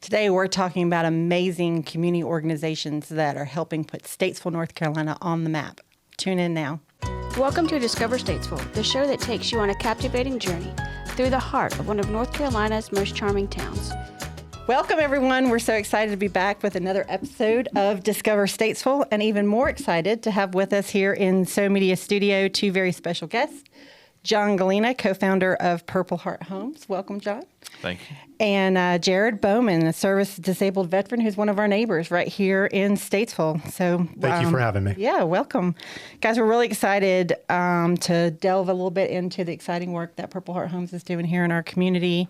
Today we're talking about amazing community organizations that are helping put Statesville, North Carolina on the map. Tune in now. Welcome to Discover Statesville, the show that takes you on a captivating journey through the heart of one of North Carolina's most charming towns. Welcome, everyone. We're so excited to be back with another episode of Discover Statesville, and even more excited to have with us here in So Media Studio two very special guests. John Gallina, co-founder of Purple Heart Homes. Welcome, John. Thank you. And Jared Bowman, a service-disabled veteran who's one of our neighbors right here in Statesville. So Thank you for having me. Yeah, welcome. Guys, we're really excited to delve a little bit into the exciting work that Purple Heart Homes is doing here in our community,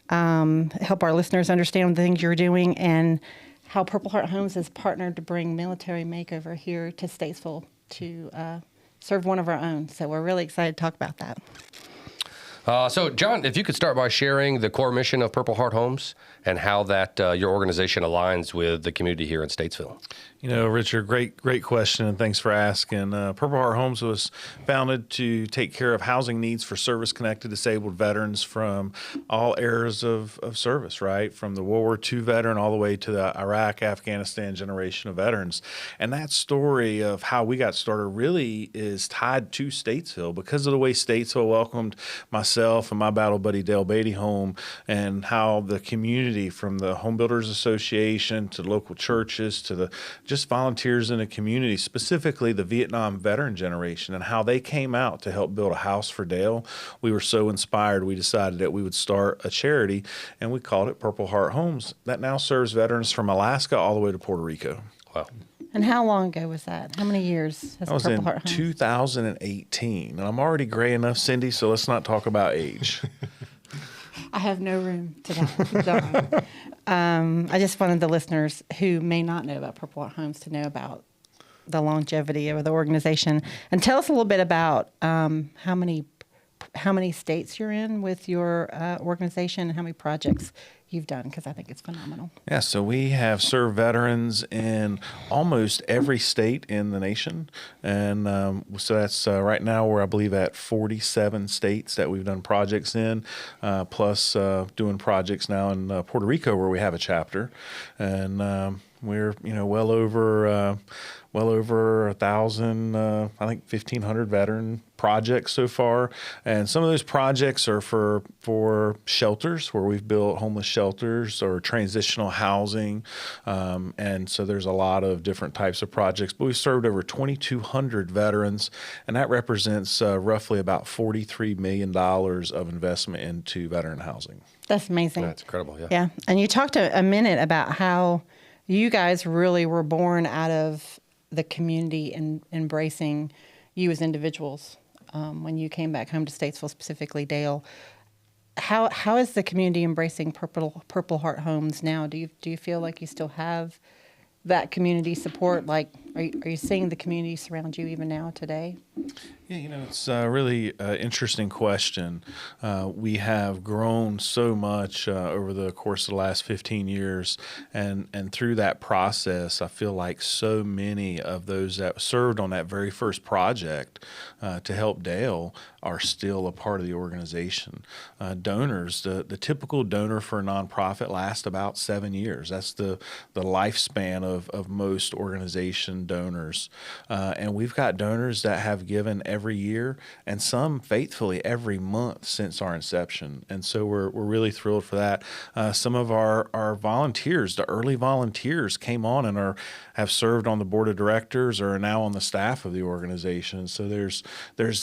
help our listeners understand the things you're doing, and how Purple Heart Homes has partnered to bring Military Makeover here to Statesville to serve one of our own. So we're really excited to talk about that. So, John, if you could start by sharing the core mission of Purple Heart Homes and how that your organization aligns with the community here in Statesville. You know, Richard, great question, and thanks for asking. Purple Heart Homes was founded to take care of housing needs for service-connected disabled veterans from all eras of service, right? From the World War II veteran all the way to the Iraq, Afghanistan generation of veterans. And that story of how we got started really is tied to Statesville because of the way Statesville welcomed myself and my battle buddy Dale Beatty home, and how the community, from the Home Builders Association to local churches to the just volunteers in the community, specifically the Vietnam veteran generation, and how they came out to help build a house for Dale. We were so inspired, we decided that we would start a charity, and we called it Purple Heart Homes, that now serves veterans from Alaska all the way to Puerto Rico. Wow. And how long ago was that? How many years has I was Purple in Heart Homes? 2018, and I'm already gray enough, Cindy, so let's not talk about age. I have no room to that, John. I just wanted the listeners who may not know about Purple Heart Homes to know about the longevity of the organization. And tell us a little bit about how many states you're in with your organization and how many projects you've done, because I think it's phenomenal. Yeah, so we have served veterans in almost every state in the nation. And so that's right now we're, I believe, at 47 states that we've done projects in, plus doing projects now in Puerto Rico where we have a chapter. And we're, well over 1,000, I think 1,500 veteran projects so far. And some of those projects are for shelters where we've built homeless shelters or transitional housing. And so there's a lot of different types of projects, but we've served over 2,200 veterans, and that represents roughly about $43 million of investment into veteran housing. That's amazing. That's incredible, yeah. Yeah. And you talked a minute about how you guys really were born out of the community and embracing you as individuals when you came back home to Statesville, specifically Dale. How is the community embracing Purple Heart Homes now? Do you feel like you still have that community support? Like, are you seeing the community surround you even now today? Yeah, it's a really interesting question. We have grown so much over the course of the last 15 years, and through that process, I feel like so many of those that served on that very first project to help Dale are still a part of the organization. Donors, the typical donor for a nonprofit lasts about 7 years. That's the lifespan of most organization donors. And we've got donors that have given every year, and some faithfully every month since our inception. And so we're really thrilled for that. Some of our volunteers, the early volunteers, came on and have served on the board of directors or are now on the staff of the organization. So there's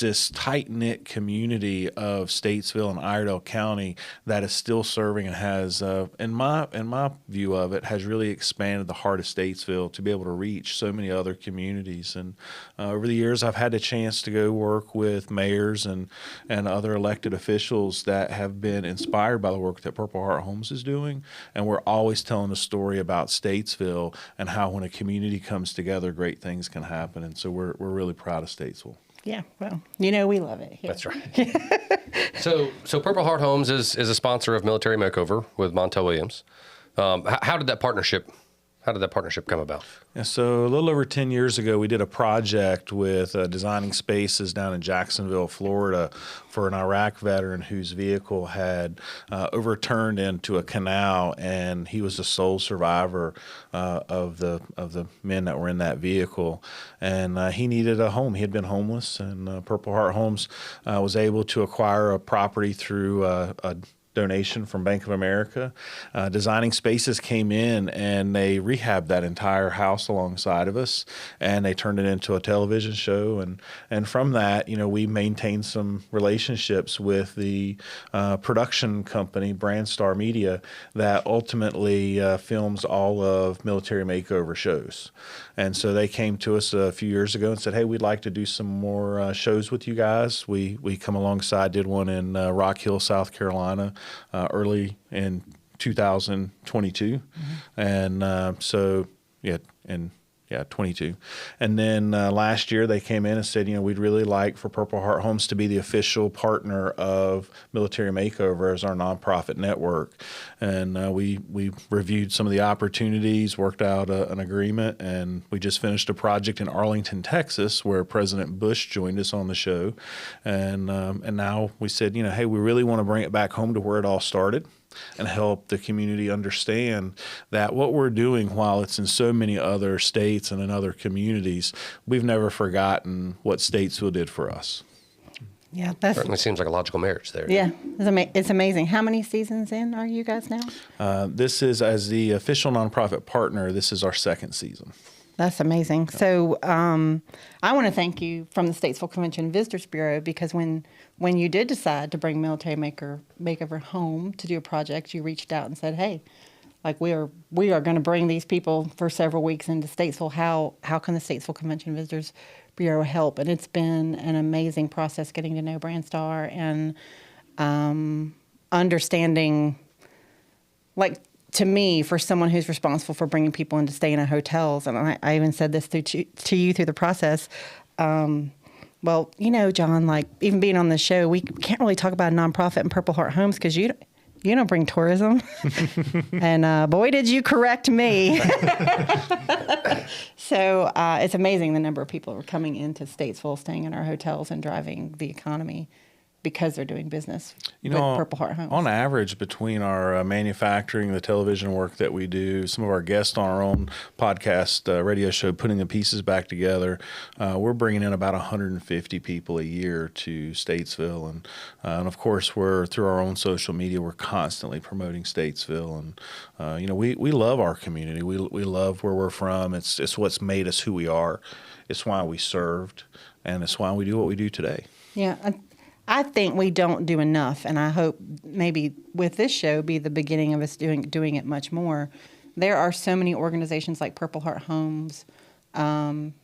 this tight-knit community of Statesville and Iredell County that is still serving and has, in my view of it, has really expanded the heart of Statesville to be able to reach so many other communities. And over the years, I've had the chance to go work with mayors and other elected officials that have been inspired by the work that Purple Heart Homes is doing. And we're always telling a story about Statesville and how when a community comes together, great things can happen. And so we're really proud of Statesville. Yeah, well, we love it here. That's right. So Purple Heart Homes is a sponsor of Military Makeover with Montel Williams. How did that partnership How did that partnership come about? Yeah, so a little over 10 years ago, we did a project with designing spaces down in Jacksonville, Florida, for an Iraq veteran whose vehicle had overturned into a canal, and he was the sole survivor of the men that were in that vehicle. And he needed a home. He had been homeless, and Purple Heart Homes was able to acquire a property through a donation from Bank of America. Designing Spaces came in and they rehabbed that entire house alongside of us, and they turned it into a television show. And from that, we maintained some relationships with the production company, Brandstar Media, that ultimately films all of Military Makeover shows. And so they came to us a few years ago and said, hey, we'd like to do some more shows with you guys. We come alongside, did one in Rock Hill, South Carolina, early in 2022. And so, yeah, 22. And then last year they came in and said, we'd really like for Purple Heart Homes to be the official partner of Military Makeover as our nonprofit network. And we reviewed some of the opportunities, worked out an agreement, and we just finished a project in Arlington, Texas, where President Bush joined us on the show. And now we said, hey, we really want to bring it back home to where it all started, and help the community understand that what we're doing, while it's in so many other states and in other communities, we've never forgotten what Statesville did for us. Yeah, that's Certainly seems like a logical marriage there. yeah. It's amazing. How many seasons in are you guys now? This is, as the official nonprofit partner, this is our second season. That's amazing. So I want to thank you from the Statesville Convention Visitors Bureau, because when you did decide to bring Military Makeover home to do a project, you reached out and said, hey, like we are going to bring these people for several weeks into Statesville. How can the Statesville Convention Visitors Bureau help? And it's been an amazing process getting to know Brandstar and understanding, like, to me, for someone who's responsible for bringing people in to stay in hotels, and I even said this to you through the process, well, John, like, even being on the show, we can't really talk about a nonprofit and Purple Heart Homes because you don't bring tourism. And boy, did you correct me. So it's amazing the number of people who are coming into Statesville, staying in our hotels and driving the economy because they're doing business with Purple Heart Homes. On average, between our manufacturing, the television work that we do, some of our guests on our own podcast radio show, putting the pieces back together, we're bringing in about 150 people a year to Statesville. And of course, we're through our own social media, we're constantly promoting Statesville. And, we love our community. We love where we're from. It's what's made us who we are. It's why we served, and it's why we do what we do today. Yeah. I think we don't do enough, and I hope maybe with this show be the beginning of us doing it much more. There are so many organizations like Purple Heart Homes,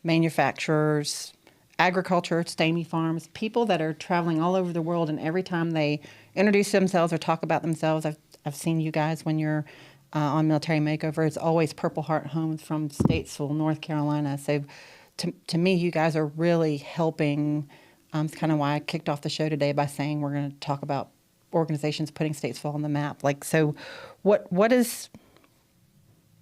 manufacturers, agriculture, Stamey Farms, people that are traveling all over the world, and every time they introduce themselves or talk about themselves, I've seen you guys when you're on Military Makeover, it's always Purple Heart Homes from Statesville, North Carolina. So to me, you guys are really helping. It's kind of why I kicked off the show today by saying we're going to talk about organizations putting Statesville on the map. Like, so what is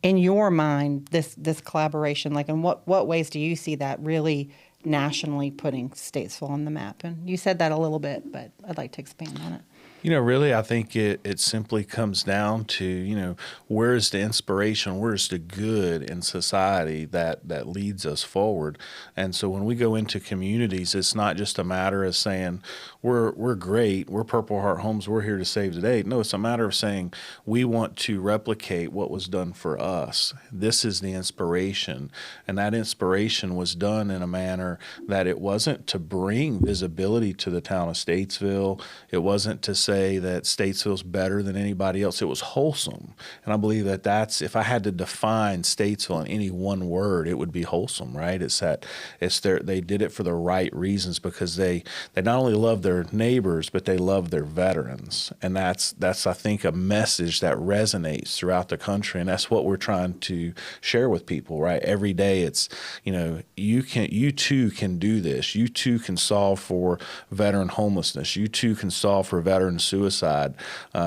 in your mind this collaboration? Like, in what ways do you see that really nationally putting Statesville on the map? And you said that a little bit, but I'd like to expand on it. Really, I think it simply comes down to, where's the inspiration, where's the good in society that leads us forward. And so when we go into communities, it's not just a matter of saying, we're great, we're Purple Heart Homes, we're here to save the day. No, it's a matter of saying, we want to replicate what was done for us. This is the inspiration. And that inspiration was done in a manner that it wasn't to bring visibility to the town of Statesville. It wasn't to say that Statesville's better than anybody else. It was wholesome. And I believe that's, if I had to define Statesville in any one word, it would be wholesome, right? They did it for the right reasons, because they not only love their neighbors, but they love their veterans. And that's I think, a message that resonates throughout the country. And that's what we're trying to share with people, right? Every day it's, you too can do this. You too can solve for veteran homelessness. You too can solve for veteran suicide,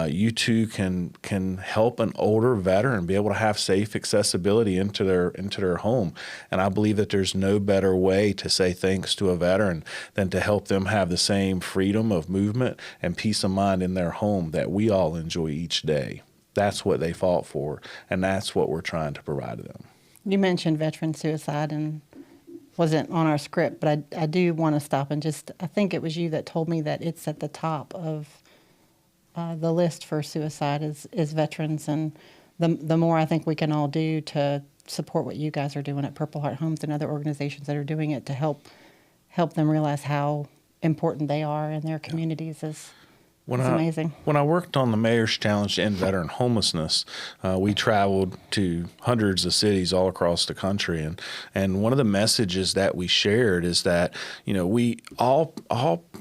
you too can help an older veteran be able to have safe accessibility into their home. And I believe that there's no better way to say thanks to a veteran than to help them have the same freedom of movement and peace of mind in their home that we all enjoy each day. That's what they fought for, and that's what we're trying to provide to them. You mentioned veteran suicide, and wasn't on our script, but I do want to stop and I think it was you that told me that it's at the top of the list for suicide is veterans, and the more I think we can all do to support what you guys are doing at Purple Heart Homes and other organizations that are doing it to help them realize how important they are in their communities is amazing. When I worked on the Mayor's Challenge to End Veteran Homelessness, we traveled to hundreds of cities all across the country, and one of the messages that we shared is that we all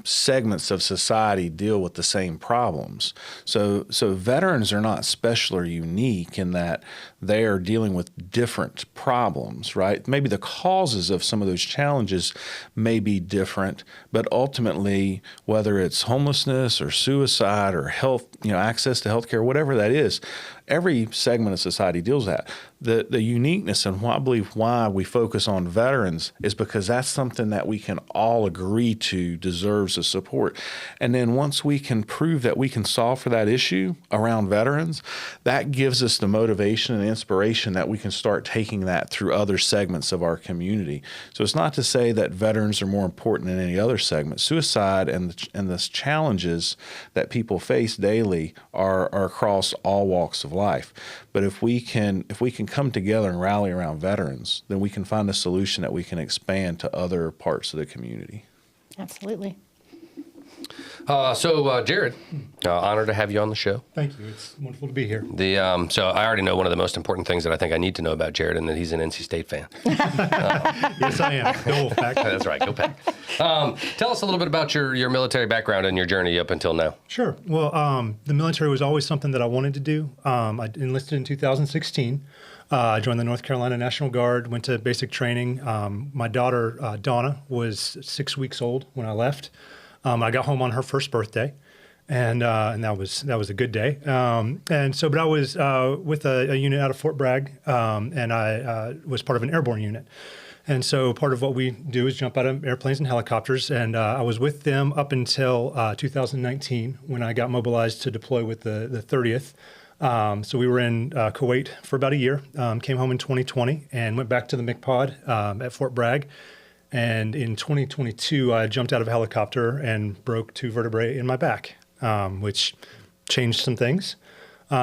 segments of society deal with the same problems. So veterans are not special or unique in that they are dealing with different problems, right? Maybe the causes of some of those challenges may be different, but ultimately, whether it's homelessness or suicide or health, access to health care, whatever that is, every segment of society deals with that. The uniqueness and I believe why we focus on veterans is because that's something that we can all agree to deserves a support. And then once we can prove that we can solve for that issue around veterans, that gives us the motivation and inspiration that we can start taking that through other segments of our community. So it's not to say that veterans are more important than any other segment. Suicide and the challenges that people face daily are across all walks of life. But if we can come together and rally around veterans, then we can find a solution that we can expand to other parts of the community. Absolutely. So Jared, honored to have you on the show. Thank you. It's wonderful to be here. So I already know one of the most important things that I think I need to know about Jared, and that he's an NC State fan. Yes, I am. Go Pack. That's right. Go Pack. Tell us a little bit about your military background and your journey up until now. Sure. Well, the military was always something that I wanted to do. I enlisted in 2016. I joined the North Carolina National Guard, went to basic training. My daughter, Donna, was 6 weeks old when I left. I got home on her first birthday, and that was a good day. But I was with a unit out of Fort Bragg, and I was part of an airborne unit. And so part of what we do is jump out of airplanes and helicopters. And I was with them up until 2019 when I got mobilized to deploy with the 30th. So we were in Kuwait for about a year, came home in 2020 and went back to the MCPOD at Fort Bragg. And in 2022, I jumped out of a helicopter and broke 2 vertebrae in my back, which changed some things. So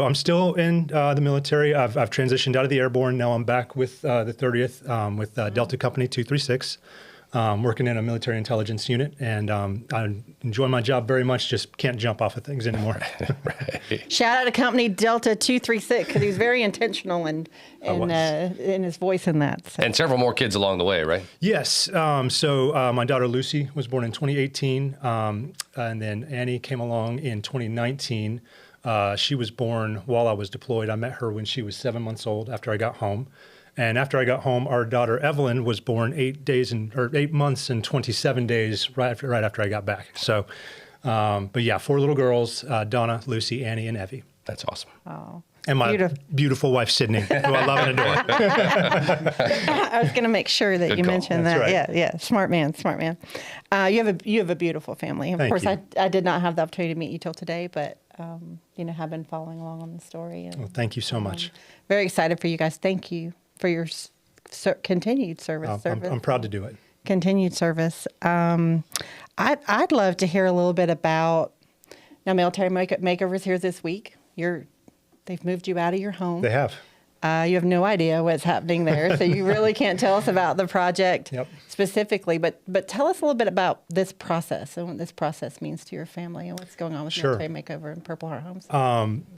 I'm still in the military. I've transitioned out of the airborne. Now I'm back with the 30th with Delta Company 236, working in a military intelligence unit. And I enjoy my job very much, just can't jump off of things anymore. Right. Shout out to company Delta 236 because he was very intentional in his voice in that. So. And several more kids along the way, right? Yes. So my daughter Lucy was born in 2018, and then Annie came along in 2019. She was born while I was deployed. I met her when she was 7 months old after I got home. And after I got home, our daughter Evelyn was born 8 months and 27 days right after I got back. So, but yeah, 4 little girls, Donna, Lucy, Annie, and Evie. That's awesome. Oh. And my beautiful wife, Sydney, who I love and adore. I was going to make sure that Good you call. mentioned That's that. right. Yeah. Smart man. You have a beautiful family. Of Thank course, you. I did not have the opportunity to meet you till today, but have been following along on the story. And, Well, thank you so much. very excited for you guys. Thank you for your continued service. I'm proud to do it. Continued service. I'd love to hear a little bit about now. Military Makeover's here this week. They've moved you out of your home. They have. You have no idea what's happening there, so you really can't tell us about the project specifically. But tell us a little bit about this process and what this process means to your family and what's going on with Sure. Military Makeover and Purple Heart Homes.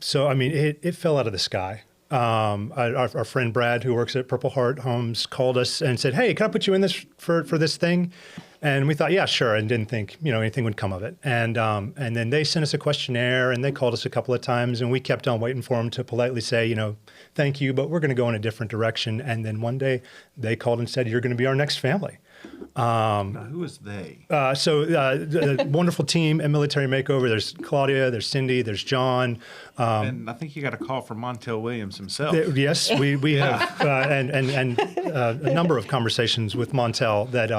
So, I mean, it fell out of the sky. Our friend Brad, who works at Purple Heart Homes, called us and said, "Hey, can I put you in this for this thing?" And we thought, yeah, sure, and didn't think anything would come of it. And then they sent us a questionnaire, and they called us a couple of times, and we kept on waiting for them to politely say, thank you, but we're going to go in a different direction. And then one day they called and said, "You're going to be our next family." Who is they? The wonderful team at Military Makeover. There's Claudia, there's Cindy, there's John. And I think you got a call from Montel Williams himself. Yes, we have, and a number of conversations with Montel that,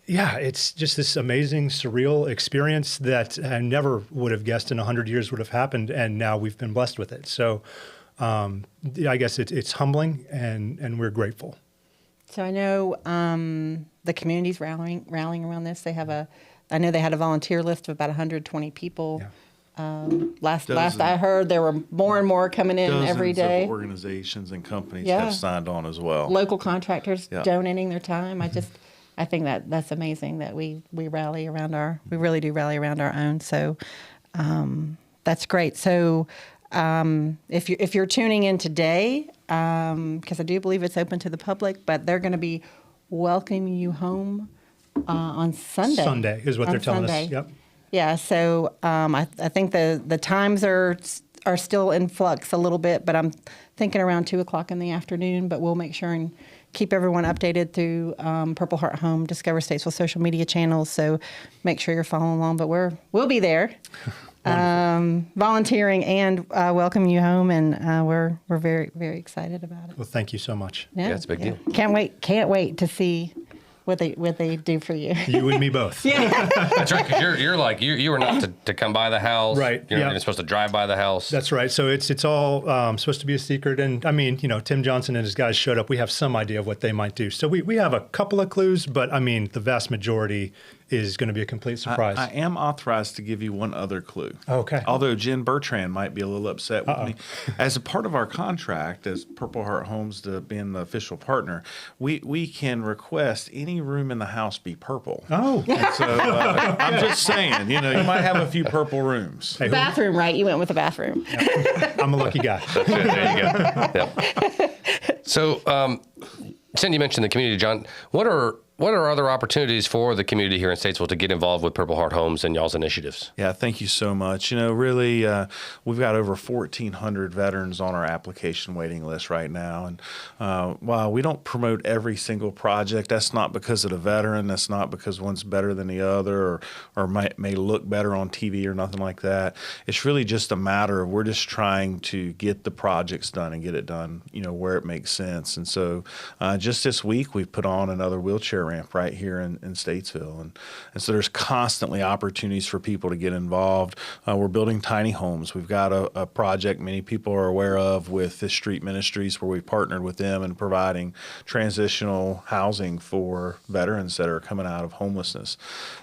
it's just this amazing, surreal experience that I never would have guessed in 100 years would have happened, and now we've been blessed with it. So I guess it's humbling, and we're grateful. So I know the community's rallying around this. I know they had a volunteer list of about 120 people. Yeah. Last I heard, there were more and more coming in every Dozens day. of organizations and companies Yeah. have signed on as well. Local contractors Yeah. donating their time. I think that's amazing that we really do rally around our own. So that's great. So if you're tuning in today, because I do believe it's open to the public, but they're going to be welcoming you home on Sunday. Sunday is what they're telling us. Yep. Yeah, so I think the times are still in flux a little bit, but I'm thinking around 2:00 in the afternoon. But we'll make sure and keep everyone updated through Purple Heart Home, Discover Statesville social media channels. So make sure you're following along. But we'll be there, volunteering and welcoming you home, and we're very, very excited about it. Well, thank you so much. Yeah, it's a big deal. Can't wait to see what they do for you. You and me both. That's right, because you're like, you were not to come by the house. Right, You're not yeah. even supposed to drive by the house. That's right. So it's all supposed to be a secret. And I mean, Tim Johnson and his guys showed up. We have some idea of what they might do. So we have a couple of clues, but I mean, the vast majority is going to be a complete surprise. I am authorized to give you one other clue. Okay. Although Jen Bertrand might be a little upset with me. As a part of our contract, as Purple Heart Homes being the official partner, we can request any room in the house be purple. Oh. And so I'm just saying, you might have a few purple rooms. Hey, Bathroom, right? You went with the bathroom. I'm a lucky guy. There you go. Yep. So, Cindy mentioned the community, John. What are other opportunities for the community here in Statesville to get involved with Purple Heart Homes and y'all's initiatives? Yeah, thank you so much. Really, we've got over 1,400 veterans on our application waiting list right now. And while we don't promote every single project, that's not because of the veteran. That's not because one's better than the other or may look better on TV or nothing like that. It's really just a matter of we're just trying to get the projects done and get it done, where it makes sense. And so just this week, we've put on another wheelchair ramp right here in Statesville. And so there's constantly opportunities for people to get involved. We're building tiny homes. We've got a project many people are aware of with the Street Ministries where we've partnered with them in providing transitional housing for veterans that are coming out of homelessness.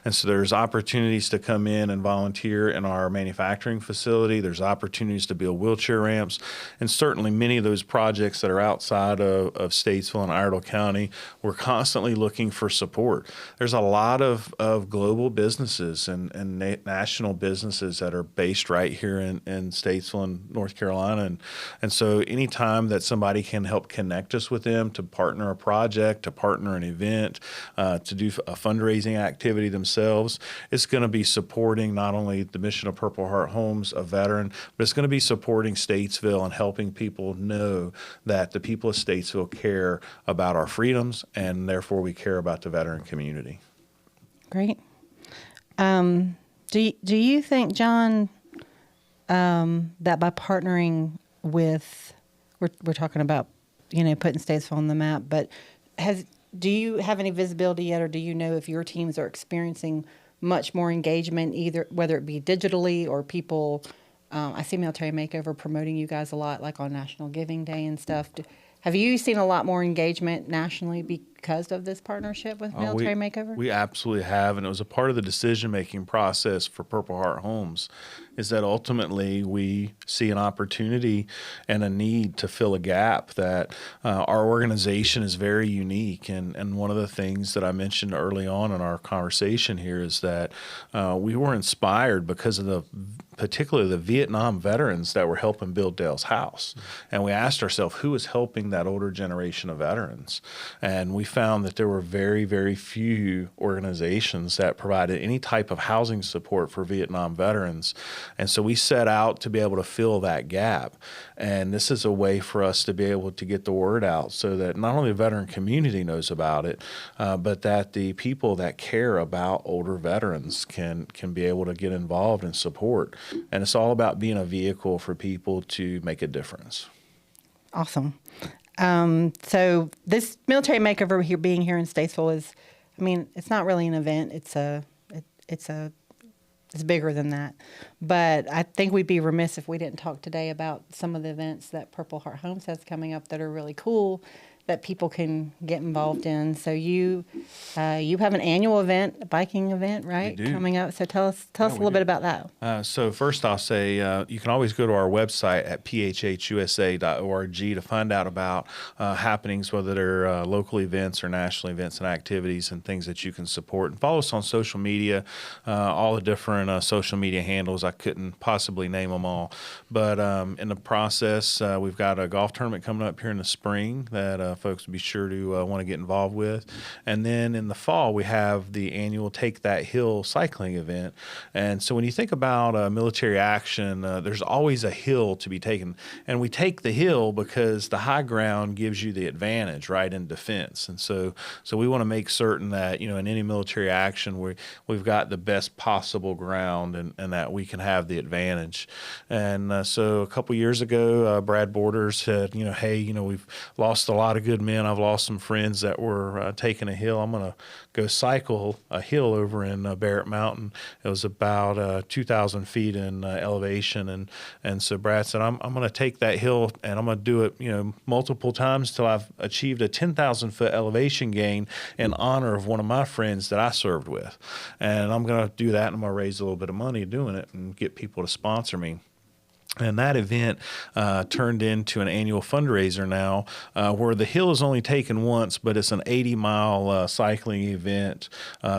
And so there's opportunities to come in and volunteer in our manufacturing facility. There's opportunities to build wheelchair ramps. And certainly many of those projects that are outside of Statesville and Iredell County, we're constantly looking for support. There's a lot of global businesses and national businesses that are based right here in Statesville and North Carolina. And so anytime that somebody can help connect us with them to partner a project, to partner an event, to do a fundraising activity themselves, it's going to be supporting not only the mission of Purple Heart Homes, a veteran, but it's going to be supporting Statesville and helping people know that the people of Statesville care about our freedoms and therefore we care about the veteran community. Great. Do you think, John, that by partnering with, we're talking about, putting Statesville on the map, but do you have any visibility yet, or do you know if your teams are experiencing much more engagement, either whether it be digitally or people? I see Military Makeover promoting you guys a lot, like on National Giving Day and stuff. Have you seen a lot more engagement nationally because of this partnership with Military Makeover? We absolutely have, and it was a part of the decision-making process for Purple Heart Homes, is that ultimately we see an opportunity and a need to fill a gap that our organization is very unique. And one of the things that I mentioned early on in our conversation here is that we were inspired because of particularly the Vietnam veterans that were helping build Dale's house. And we asked ourselves, who is helping that older generation of veterans? And we found that there were very, very few organizations that provided any type of housing support for Vietnam veterans. And so we set out to be able to fill that gap. And this is a way for us to be able to get the word out so that not only the veteran community knows about it, but that the people that care about older veterans can be able to get involved and support. And it's all about being a vehicle for people to make a difference. Awesome. So this military makeover here, being here in Statesville, is, I mean, it's not really an event. It's bigger than that. But I think we'd be remiss if we didn't talk today about some of the events that Purple Heart Homes has coming up that are really cool that people can get involved in. So you have an annual event, a biking event, right? We do. Coming up. So tell us a little bit about that. So first I'll say you can always go to our website at phhusa.org to find out about happenings, whether they're local events or national events and activities and things that you can support. And follow us on social media, all the different social media handles. I couldn't possibly name them all. But in the process, we've got a golf tournament coming up here in the spring that folks will be sure to want to get involved with. And then in the fall, we have the annual Take That Hill cycling event. And so when you think about military action, there's always a hill to be taken. And we take the hill because the high ground gives you the advantage, right, in defense. And so we want to make certain that, in any military action, we've got the best possible ground and that we can have the advantage. And so a couple years ago, Brad Borders said, hey, we've lost a lot of good men. I've lost some friends that were taking a hill. I'm going to go cycle a hill over in Barrett Mountain. It was about 2,000 feet in elevation. And so Brad said, I'm going to take that hill and I'm going to do it, multiple times till I've achieved a 10,000 foot elevation gain in honor of one of my friends that I served with. And I'm going to do that and I'm going to raise a little bit of money doing it and get people to sponsor me. And that event turned into an annual fundraiser now where the hill is only taken once, but it's an 80-mile cycling event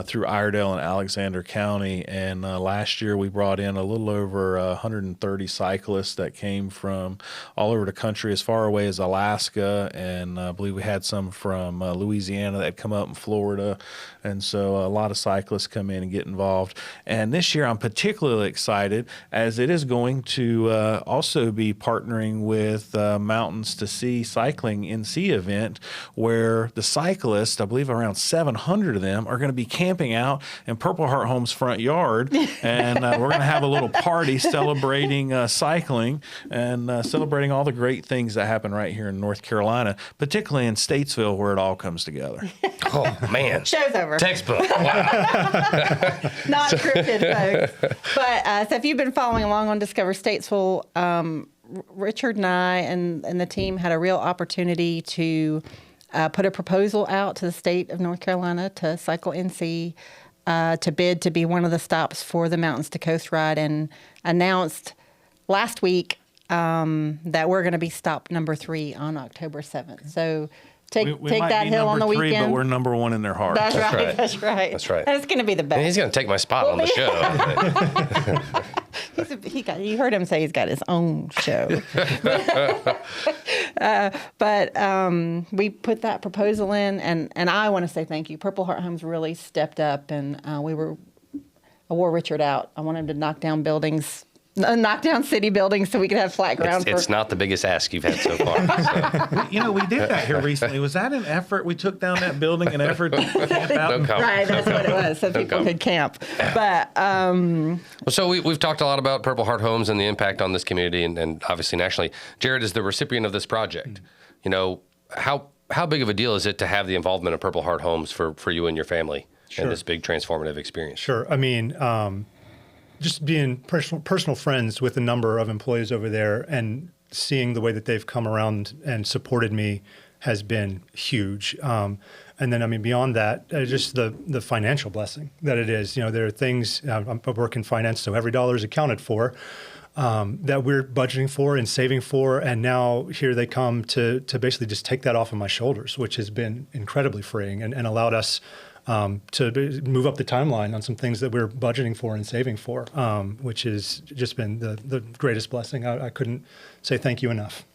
through Iredell and Alexander County. And last year we brought in a little over 130 cyclists that came from all over the country, as far away as Alaska. And I believe we had some from Louisiana that had come up in Florida. And so a lot of cyclists come in and get involved. And this year I'm particularly excited as it is going to also be partnering with Mountains to Sea Cycling NC event, where the cyclists, I believe around 700 of them, are going to be camping out in Purple Heart Homes' front yard, and we're going to have a little party celebrating cycling and celebrating all the great things that happen right here in North Carolina, particularly in Statesville, where it all comes together. Oh, man. Show's over. Textbook. Wow. Not scripted, folks. But so if you've been following along on Discover Statesville, Richard and I and the team had a real opportunity to put a proposal out to the state of North Carolina to Cycle NC to bid to be one of the stops for the Mountains to Coast ride, and announced last week that we're going to be stop number 3 on October 7th. So take might that be hill on the number 3, weekend. but we're number 1 in their hearts. That's right. right. That's right. That's right. And it's going to be the best. And he's going to take my spot on the show. You heard him say he's got his own show. But we put that proposal in, and I want to say thank you. Purple Heart Homes really stepped up, and I wore Richard out. I want him to knock down city buildings so we could have flat ground. It's not the biggest ask you've had so far. So. We did that here recently. Was that an effort? We took down that building, an effort to camp out? Don't come. Right, that's what it was, so people could camp. But So we've talked a lot about Purple Heart Homes and the impact on this community and obviously nationally. Jared is the recipient of this project. How big of a deal is it to have the involvement of Purple Heart Homes for you and your family in this big transformative experience? Sure. I mean, just being personal friends with a number of employees over there and seeing the way that they've come around and supported me has been huge. And then, I mean, beyond that, just the financial blessing that it is. There are things, I work in finance, so every dollar is accounted for, that we're budgeting for and saving for. And now here they come to basically just take that off of my shoulders, which has been incredibly freeing and allowed us to move up the timeline on some things that we're budgeting for and saving for, which has just been the greatest blessing. I couldn't say thank you enough.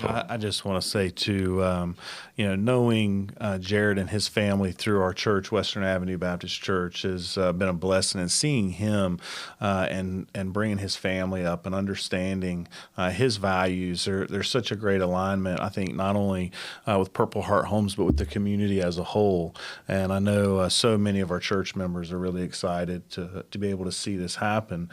I just want to say too, knowing Jared and his family through our church, Western Avenue Baptist Church, has been a blessing. And seeing him and bringing his family up and understanding his values, there's such a great alignment. I think not only with Purple Heart Homes, but with the community as a whole. And I know so many of our church members are really excited to be able to see this happen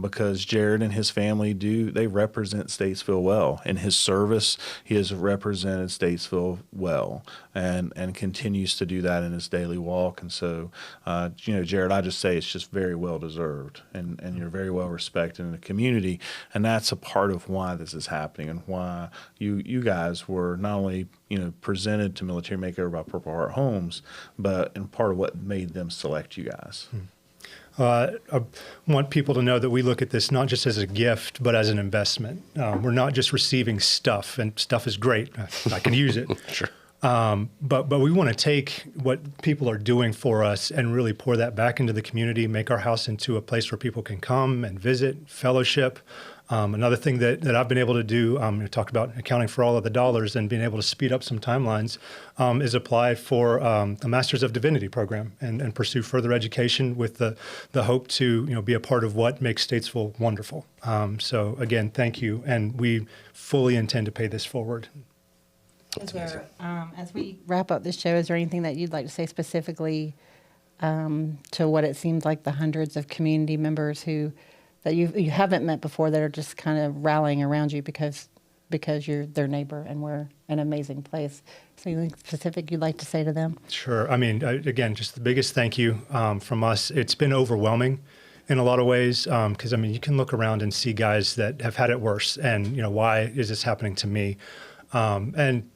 because Jared and his family they represent Statesville well. In his service, he has represented Statesville well and continues to do that in his daily walk. And so, Jared, I just say it's just very well deserved, and you're very well respected in the community. And that's a part of why this is happening and why you guys were not only presented to Military Makeover by Purple Heart Homes, but in part of what made them select you guys. I want people to know that we look at this not just as a gift, but as an investment. We're not just receiving stuff, and stuff is great. I can use it. Sure. But we want to take what people are doing for us and really pour that back into the community, make our house into a place where people can come and visit, fellowship. Another thing that I've been able to do, you talked about accounting for all of the dollars and being able to speed up some timelines, is apply for the Masters of Divinity program and pursue further education with the hope to be a part of what makes Statesville wonderful. So again, thank you, and we fully intend to pay this forward. As we wrap up this show, is there anything that you'd like to say specifically to what it seems like the hundreds of community members that you haven't met before that are just kind of rallying around you because you're their neighbor and we're an amazing place? So anything specific you'd like to say to them? Sure. I mean, again, just the biggest thank you from us. It's been overwhelming in a lot of ways because, you can look around and see guys that have had it worse and, why is this happening to me? And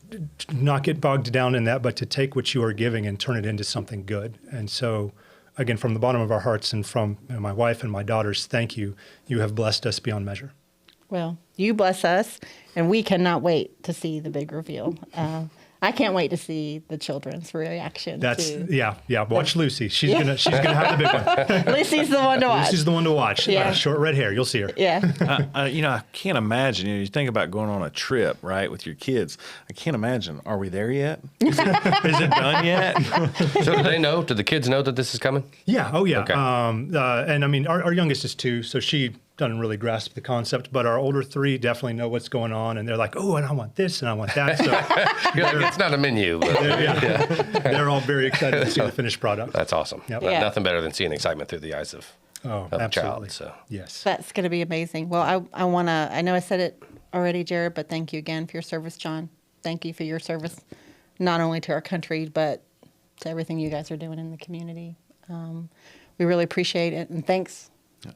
not get bogged down in that, but to take what you are giving and turn it into something good. And so, again, from the bottom of our hearts and from my wife and my daughters, thank you. You have blessed us beyond measure. Well, you bless us, and we cannot wait to see the big reveal. I can't wait to see the children's reaction. Yeah. Watch Lucy. She's gonna have the big one. Lucy's the one to watch. Lucy's the one to watch. Yeah. Short red hair. You'll see her. Yeah. I can't imagine. You think about going on a trip, right, with your kids. I can't imagine. Are we there yet? Is it done yet? So do they know? Do the kids know that this is coming? Yeah. Oh, yeah. Okay. And our youngest is 2, so she doesn't really grasp the concept, but our older 3 definitely know what's going on, and they're like, oh, and I want this and I want that. So You're like, it's not a menu. But they're all very excited to see the finished product. That's awesome. Yep. Yeah. Nothing better than seeing excitement through the eyes of absolutely. a child. So. Yes. That's going to be amazing. Well, I know I said it already, Jared, but thank you again for your service, John. Thank you for your service, not only to our country, but to everything you guys are doing in the community. We really appreciate it, and thanks.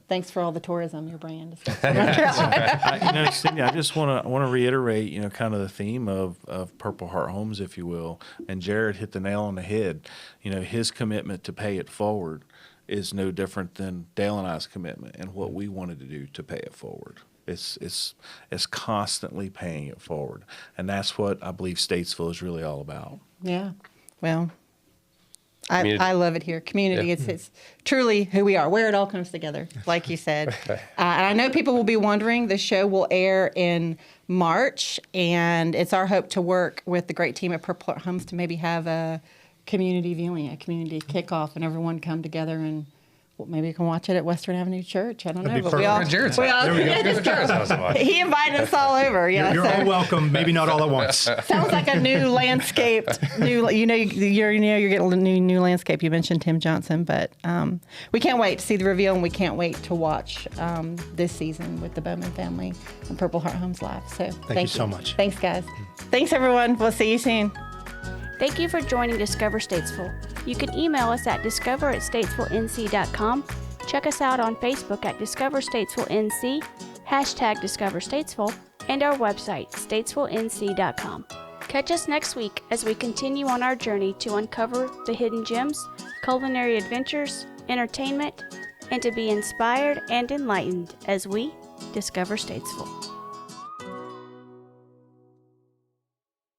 Thanks for all the tourism you're bringing to North Carolina. Cindy, I just want to reiterate, kind of the theme of Purple Heart Homes, if you will. And Jared hit the nail on the head. His commitment to pay it forward is no different than Dale and I's commitment and what we wanted to do to pay it forward. It's constantly paying it forward, and that's what I believe Statesville is really all about. Yeah. Well, I love it here. Community, it's truly who we are, where it all comes together, like you said. And I know people will be wondering, the show will air in March, and it's our hope to work with the great team at Purple Heart Homes to maybe have a community viewing, a community kickoff, and everyone come together and maybe you can watch it at Western Avenue Church. I don't know. But we all, Jared's there we go. Jared's house to watch. He invited us all over. Yeah, You're all welcome. Maybe not all at once. Sounds like a new landscape. You're getting a new landscape. You mentioned Tim Johnson, but we can't wait to see the reveal, and we can't wait to watch this season with the Bowman family and Purple Heart Homes Live. So thank you so much. Thanks, guys. Thanks, everyone. We'll see you soon. Thank you for joining Discover Statesville. You can email us at discover@statesvillenc.com. Check us out on Facebook at Discover Statesville NC, #Discover Statesville, and our website, statesvillenc.com. Catch us next week as we continue on our journey to uncover the hidden gems, culinary adventures, entertainment, and to be inspired and enlightened as we discover Statesville.